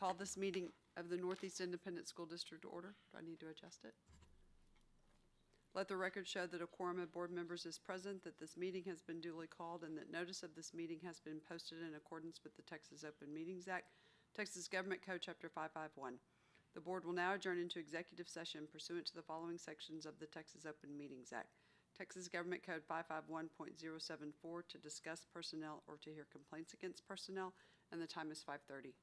call this meeting of the Northeast Independent School District to order. Do I need to adjust it? Let the record show that a quorum of board members is present, that this meeting has been duly called, and that notice of this meeting has been posted in accordance with the Texas Open Meetings Act, Texas Government Code, Chapter 551. The board will now adjourn into executive session pursuant to the following sections of the Texas Open Meetings Act. Texas Government Code 551.074 to discuss personnel or to hear complaints against personnel, and the time is 5:30.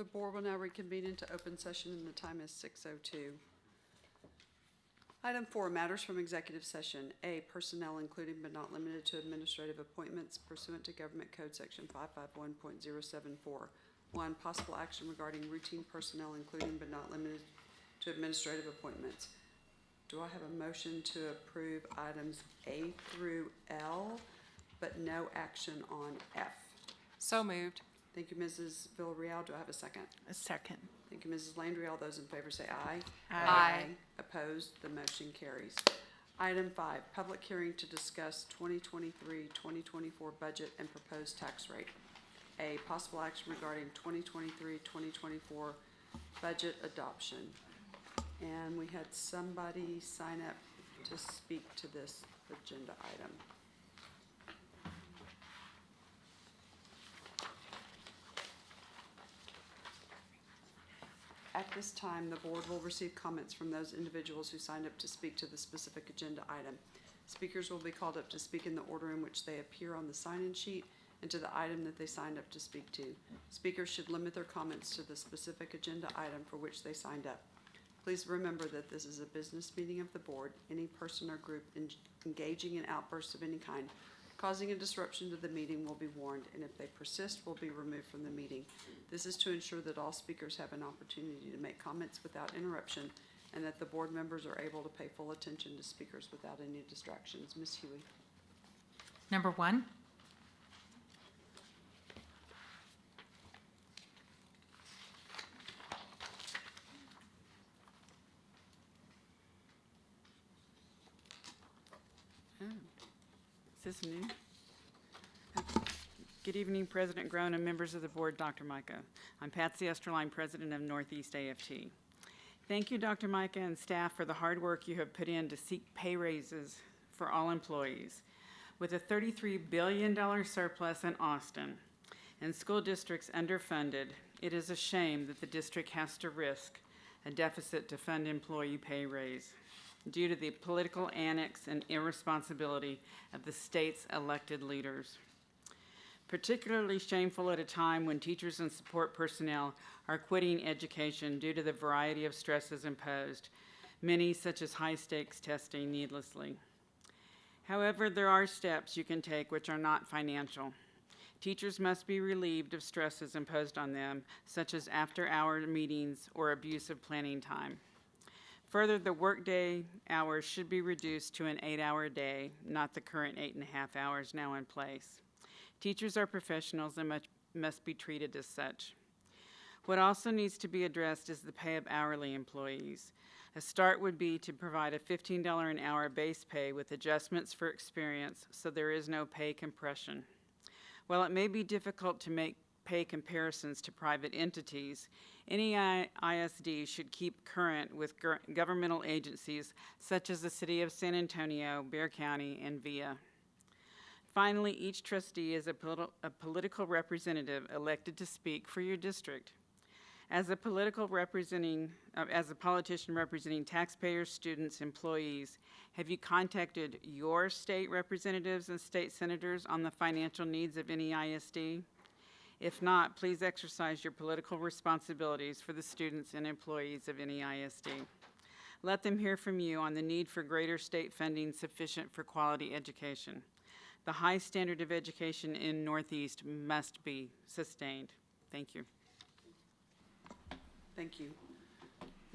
The board will now reconvene into open session and the time is 6:02. Item 4, matters from executive session. A, personnel including but not limited to administrative appointments pursuant to Government Code Section 551.074. 1, possible action regarding routine personnel including but not limited to administrative appointments. Do I have a motion to approve items A through L, but no action on F? So moved. Thank you, Mrs. Villarreal. Do I have a second? A second. Thank you, Mrs. Landry. All those in favor say aye. Aye. Opposed? The motion carries. Item 5, public hearing to discuss 2023-2024 budget and proposed tax rate. A, possible action regarding 2023-2024 budget adoption. And we had somebody sign up to speak to this agenda item. At this time, the board will receive comments from those individuals who signed up to speak to the specific agenda item. Speakers will be called up to speak in the order in which they appear on the sign-in sheet and to the item that they signed up to speak to. Speakers should limit their comments to the specific agenda item for which they signed up. Please remember that this is a business meeting of the board. Any person or group engaging in outbursts of any kind causing a disruption to the meeting will be warned, and if they persist, will be removed from the meeting. This is to ensure that all speakers have an opportunity to make comments without interruption and that the board members are able to pay full attention to speakers without any distractions. Ms. Huey. Number 1. Is this new? Good evening, President Groen and members of the board, Dr. Micah. I'm Patsy Esterline, President of Northeast AFT. Thank you, Dr. Micah and staff, for the hard work you have put in to seek pay raises for all employees. With a $33 billion surplus in Austin and school districts underfunded, it is a shame that the district has to risk a deficit to fund employee pay raise due to the political annex and irresponsibility of the state's elected leaders. Particularly shameful at a time when teachers and support personnel are quitting education due to the variety of stresses imposed, many such as high-stakes testing needlessly. However, there are steps you can take which are not financial. Teachers must be relieved of stresses imposed on them, such as after-hour meetings or abusive planning time. Further, the workday hours should be reduced to an 8-hour day, not the current 8.5 hours now in place. Teachers are professionals and must be treated as such. What also needs to be addressed is the pay of hourly employees. A start would be to provide a $15 an hour base pay with adjustments for experience so there is no pay compression. While it may be difficult to make pay comparisons to private entities, any ISD should keep current with governmental agencies such as the City of San Antonio, Bexar County, and VIA. Finally, each trustee is a political representative elected to speak for your district. As a politician representing taxpayers, students, employees, have you contacted your state representatives and state senators on the financial needs of any ISD? If not, please exercise your political responsibilities for the students and employees of any ISD. Let them hear from you on the need for greater state funding sufficient for quality education. The high standard of education in Northeast must be sustained. Thank you. Thank you.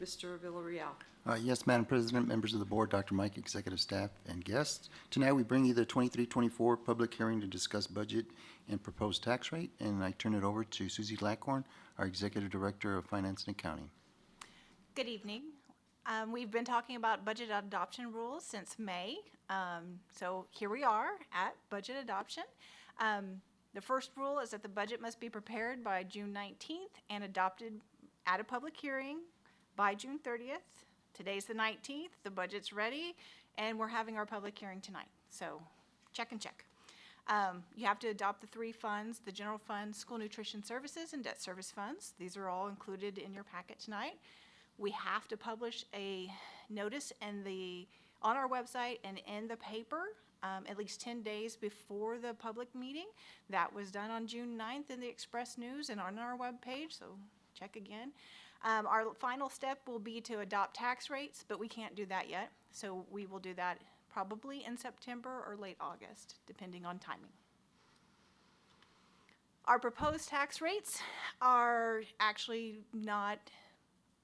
Mr. Villarreal. Yes, Madam President, members of the board, Dr. Mike, executive staff, and guests. Tonight we bring you the 23-24 public hearing to discuss budget and proposed tax rate, and I turn it over to Susie Lackhorn, our Executive Director of Finance and Accounting. Good evening. We've been talking about budget adoption rules since May. So here we are at budget adoption. The first rule is that the budget must be prepared by June 19th and adopted at a public hearing by June 30th. Today's the 19th, the budget's ready, and we're having our public hearing tonight. So check and check. You have to adopt the 3 funds, the general fund, school nutrition services, and debt service funds. These are all included in your packet tonight. We have to publish a notice on our website and in the paper at least 10 days before the public meeting. That was done on June 9th in the Express News and on our webpage, so check again. Our final step will be to adopt tax rates, but we can't do that yet. So we will do that probably in September or late August, depending on timing. Our proposed tax rates are actually not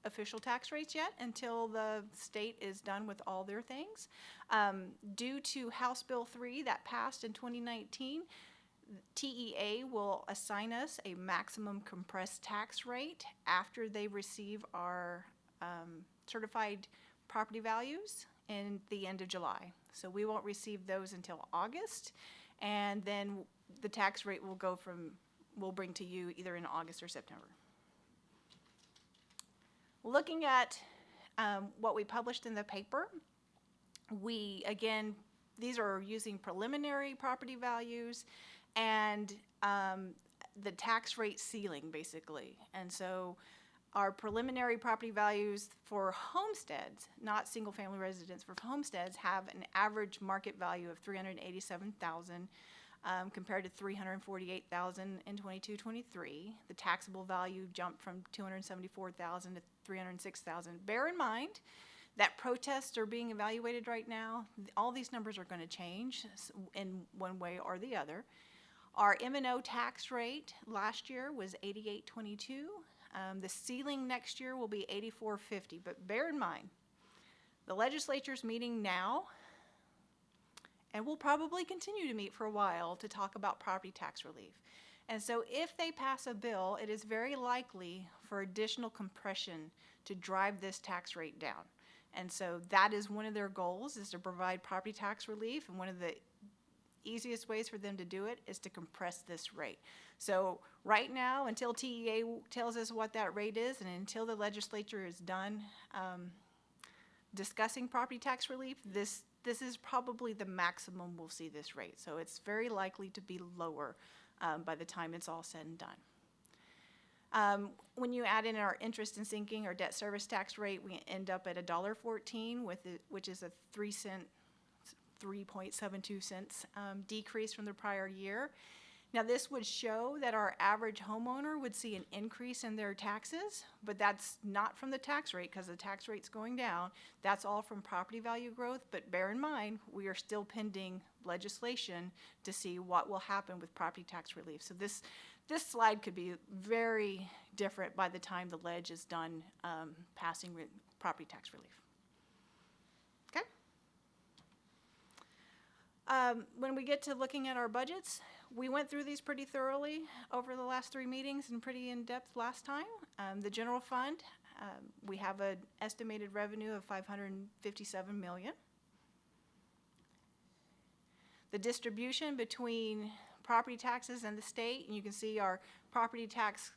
official tax rates yet until the state is done with all their things. Due to House Bill 3 that passed in 2019, TEA will assign us a maximum compressed tax rate after they receive our certified property values in the end of July. So we won't receive those until August, and then the tax rate we'll bring to you either in August or September. Looking at what we published in the paper, these are using preliminary property values and the tax rate ceiling, basically. And so our preliminary property values for homesteads, not single-family residents, for homesteads have an average market value of $387,000 compared to $348,000 in 22-23. The taxable value jumped from $274,000 to $306,000. Bear in mind that protests are being evaluated right now. All these numbers are going to change in one way or the other. Our M&O tax rate last year was $88.22. The ceiling next year will be $84.50. But bear in mind, the legislature's meeting now, and we'll probably continue to meet for a while to talk about property tax relief. And so if they pass a bill, it is very likely for additional compression to drive this tax rate down. And so that is one of their goals, is to provide property tax relief, and one of the easiest ways for them to do it is to compress this rate. So right now, until TEA tells us what that rate is, and until the legislature is done discussing property tax relief, this is probably the maximum we'll see this rate. So it's very likely to be lower by the time it's all said and done. When you add in our interest and sinking or debt service tax rate, we end up at $1.14, which is a 3.72 cents decrease from the prior year. Now, this would show that our average homeowner would see an increase in their taxes, but that's not from the tax rate because the tax rate's going down. That's all from property value growth, but bear in mind, we are still pending legislation to see what will happen with property tax relief. So this slide could be very different by the time the ledge is done passing property tax relief. Okay? When we get to looking at our budgets, we went through these pretty thoroughly over the last 3 meetings and pretty in-depth last time. The general fund, we have an estimated revenue of $557 million. The distribution between property taxes and the state, and you can see our property tax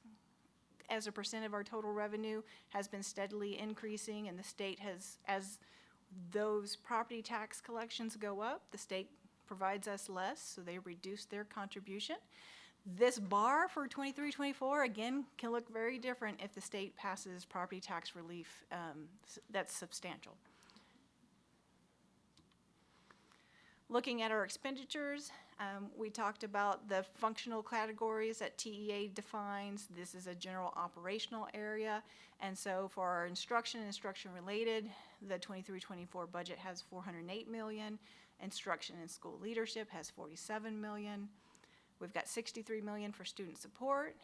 as a percent of our total revenue has been steadily increasing, and the state has, as those property tax collections go up, the state provides us less, so they reduce their contribution. This bar for 23-24, again, can look very different if the state passes property tax relief that's substantial. Looking at our expenditures, we talked about the functional categories that TEA defines. This is a general operational area, and so for our instruction and instruction-related, the 23-24 budget has $408 million. Instruction and school leadership has $47 million. We've got $63 million for student support,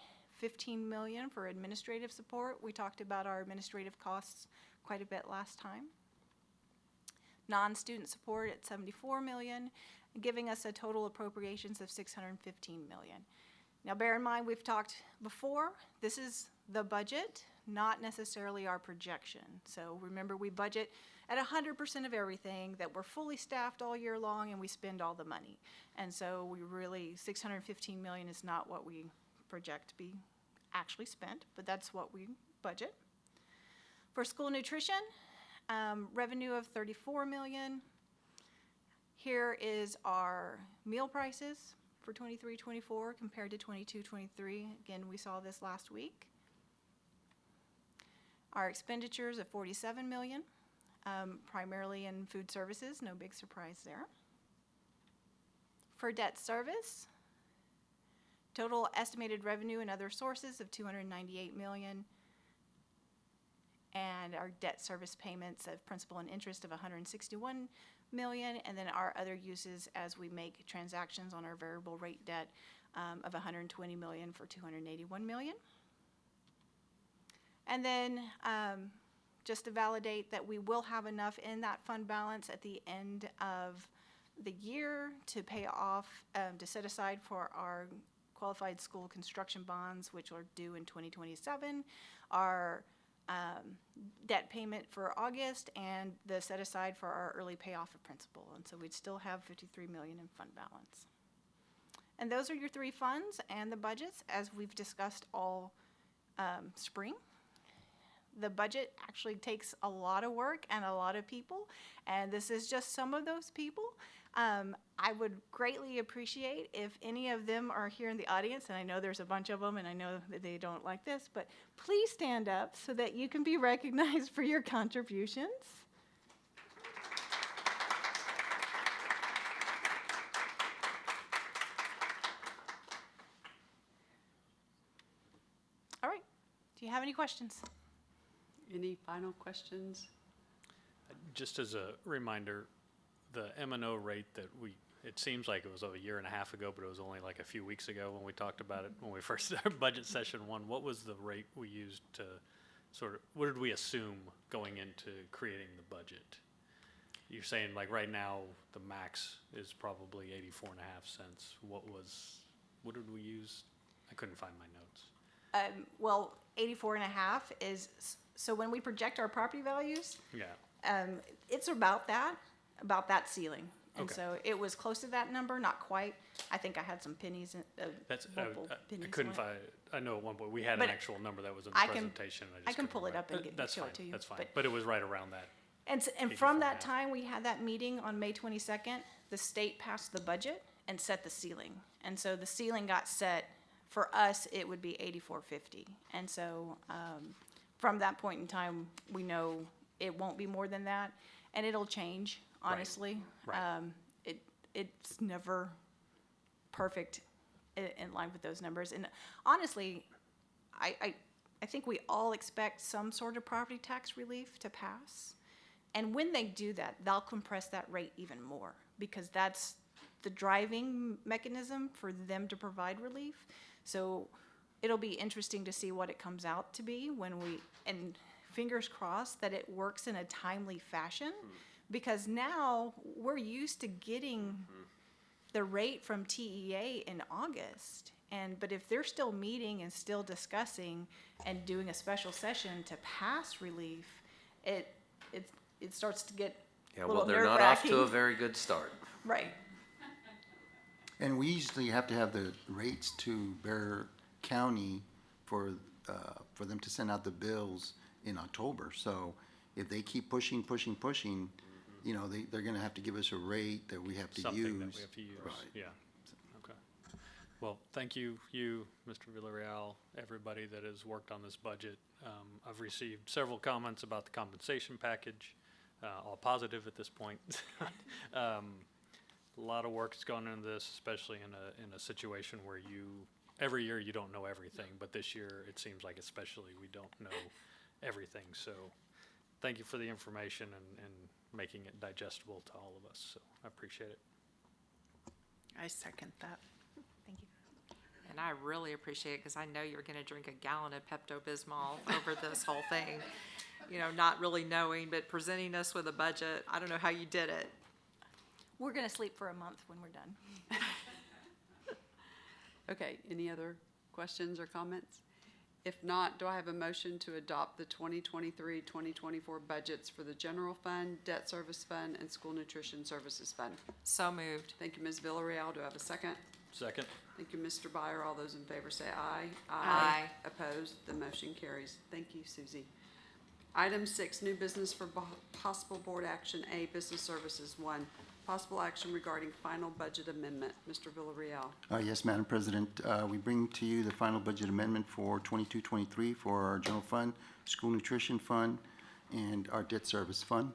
$15 million for administrative support. We talked about our administrative costs quite a bit last time. Non-student support at $74 million, giving us a total appropriations of $615 million. Now bear in mind, we've talked before, this is the budget, not necessarily our projection. So remember, we budget at 100% of everything, that we're fully staffed all year long and we spend all the money. And so we really, $615 million is not what we project to be actually spent, but that's what we budget. For school nutrition, revenue of $34 million. Here is our meal prices for 23-24 compared to 22-23. Again, we saw this last week. Our expenditures of $47 million, primarily in food services, no big surprise there. For debt service, total estimated revenue and other sources of $298 million. and our debt service payments of principal and interest of $161 million, and then our other uses as we make transactions on our variable rate debt of $120 million for $281 million. And then just to validate that we will have enough in that fund balance at the end of the year to pay off, to set aside for our qualified school construction bonds, which are due in 2027, our debt payment for August, and the set aside for our early payoff of principal. And so we'd still have $53 million in fund balance. And those are your three funds and the budgets as we've discussed all spring. The budget actually takes a lot of work and a lot of people, and this is just some of those people. I would greatly appreciate if any of them are here in the audience, and I know there's a bunch of them, and I know that they don't like this, but please stand up so that you can be recognized for your contributions. All right, do you have any questions? Any final questions? Just as a reminder, the M&O rate that it seems like it was a year and a half ago, but it was only like a few weeks ago when we talked about it, when we first started budget session one. What was the rate we used to what did we assume going into creating the budget? You're saying like right now, the max is probably 84.5 cents. What did we use? I couldn't find my notes. Well, 84.5 is, so when we project our property values, Yeah. it's about that ceiling. And Okay. so it was close to that number, not quite. I think I had some pennies, That's, multiple I pennies couldn't on it. find, I know at one point we had But an actual number that was in the I can- presentation. I just can couldn't pull it remember. up and get- That's show it fine, to you, that's fine. but- But it was right around that. And from that 84.5. time, we had that meeting on May 22nd, the state passed the budget and set the ceiling. And so the ceiling got set, for us, it would be 84.50. And so from that point in time, we know it won't be more than that, and it'll change, honestly. Right. It's never perfect in line with those numbers. And honestly, I think we all expect some sort of property tax relief to pass. And when they do that, they'll compress that rate even more, because that's the driving mechanism for them to provide relief. So it'll be interesting to see what it comes out to be and fingers crossed that it works in a timely fashion, because now we're used to getting the rate from TEA in August. But if they're still meeting and still discussing and doing a special session to pass relief, it starts to get Yeah, a well, little they're not off to a nerve-wracking. very good start. Right. And we usually have to have the rates to Bear County for them to send out the bills in October. So if they keep pushing, you know, they're gonna have to give us a rate that we have to use. Something that we have to use, Right. yeah. Okay. Well, thank you, Mr. Villarreal, everybody that has worked on this budget. I've received several comments about the compensation package, all positive at this point. A lot of work has gone into this, especially in a situation where every year you don't know everything, but this year it seems like especially we don't know everything. So thank you for the information and making it digestible to all of us. So I appreciate it. I second that. Thank you. And I really appreciate it because I know you're going to drink a gallon of Pepto-Bismol over this whole thing. You know, not really knowing, but presenting us with a budget. I don't know how you did it. We're gonna sleep for a month when we're done. Okay, any other questions or comments? If not, do I have a motion to adopt the 2023-2024 budgets for the general fund, debt service fund, and school nutrition services fund? So moved. Thank you, Ms. Villarreal. Do I have a second? Second. Thank you, Mr. Byer. All those in favor say aye. Aye. Opposed? The motion carries. Thank you, Susie. Item 6, new business for possible board action. A, business services. 1, possible action regarding final budget amendment. Mr. Villarreal. Yes, Madam President, we bring to you the final budget amendment for 22-23 for our general fund, school nutrition fund, and our debt service fund.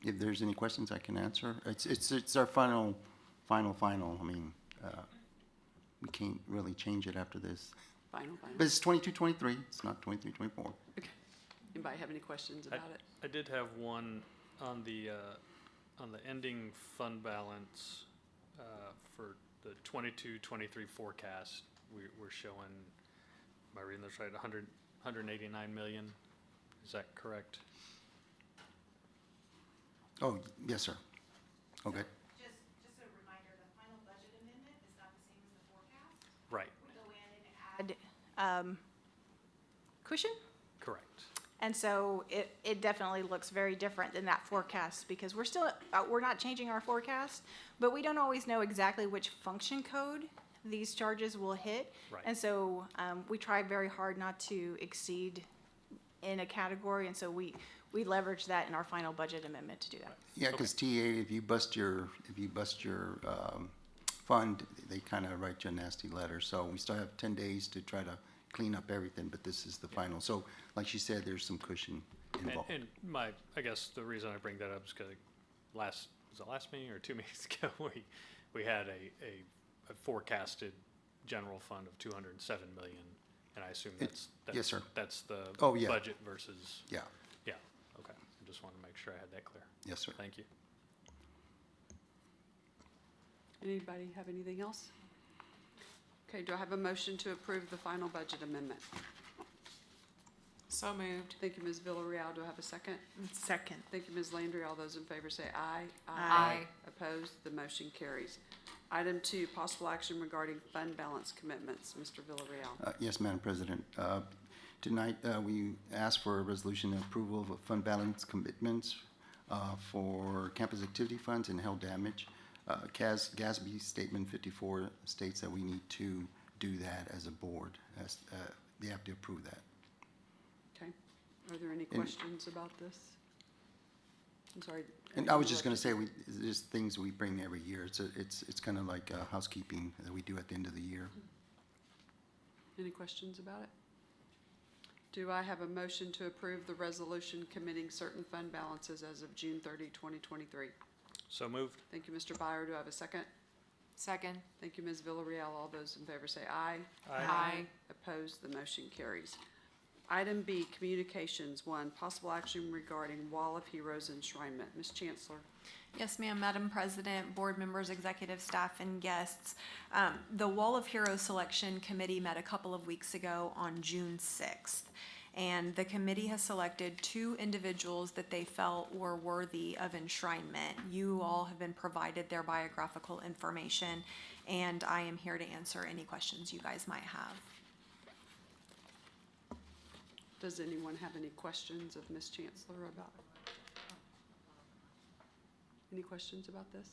If there's any questions I can answer. It's our final. I mean, we can't really change it after this. Final. But it's 22-23, it's not 23-24. Okay. Anybody have any questions about it? I did have one on the ending fund balance, for the 22-23 forecast. We're showing, am I reading this right, 189 million? Is that correct? Oh, yes, sir. Okay. Just a reminder, the final budget amendment is not the same as the forecast. Right, We go in and add cushion. correct. And so it definitely looks very different than that forecast because we're still, we're not changing our forecast, but we don't always know exactly which function code these charges will hit. Right. And so we try very hard not to exceed in a category, and so we leverage that in our final budget amendment to do that. Yeah, because TA, if you bust your fund, they kind of write you a nasty letter. So we still have 10 days to try to clean up everything, but this is the final. So like she said, there's some cushion involved. And I guess the reason I bring that up is because was it last meeting or 2 meetings ago, we had a forecasted general fund of 207 million, and I assume that's yes, sir. That's the Oh, yeah. budget versus, Yeah, yeah, okay. I just wanted to make sure I had that clear. yes, sir. Thank you. Anybody have anything else? Okay, do I have a motion to approve the final budget amendment? So moved. Thank you, Ms. Villarreal. Do I have a second? Second. Thank you, Ms. Landry. All those in favor say aye. Aye. Opposed? The motion carries. Item 2, possible action regarding fund balance commitments. Mr. Villarreal. Yes, Madam President. Tonight, we ask for a resolution of approval of fund balance commitments for campus activity funds and hail damage. GASB Statement 54 states that we need to do that as a board. They have to approve that. Okay. Are there any questions about this? I'm sorry. And I was just going to say, there's things we bring every year. It's kind of like housekeeping that we do at the end of the year. Any questions about it? Do I have a motion to approve the resolution committing certain fund balances as of June 30, 2023? So moved. Thank you, Mr. Byer. Do I have a second? Second. Thank you, Ms. Villarreal. All those in favor say aye. Aye. Opposed? The motion carries. Item B, communications. 1, possible action regarding Wall of Heroes enshrinement. Ms. Chancellor. Yes, ma'am, Madam President, board members, executive staff, and guests. The Wall of Heroes Selection Committee met a couple of weeks ago on June 6th. And the committee has selected 2 individuals that they felt were worthy of enshrinement. You all have been provided their biographical information, and I am here to answer any questions you guys might have. Does anyone have any questions of Ms. Chancellor about it? Any questions about this?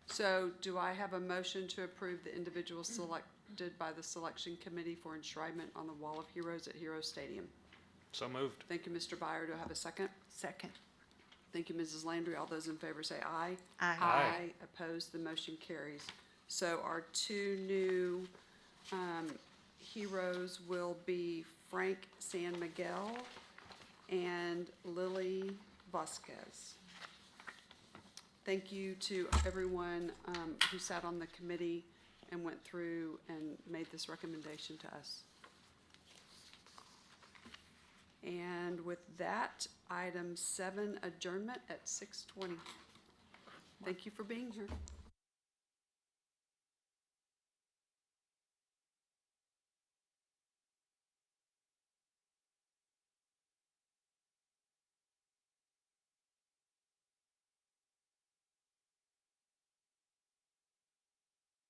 So do I have a motion to approve the individuals selected by the selection committee for enshrinement on the Wall of Heroes at Hero Stadium? So moved. Thank you, Mr. Byer. Do I have a second? Second. Thank you, Mrs. Landry. All those in favor say aye. Aye. Aye. Opposed? The motion carries. So our 2 new heroes will be Frank San Miguel and Lily Vasquez. Thank you to everyone who sat on the committee and went through and made this recommendation to us. And with that, item 7, adjournment at 6:20. Thank you for being here.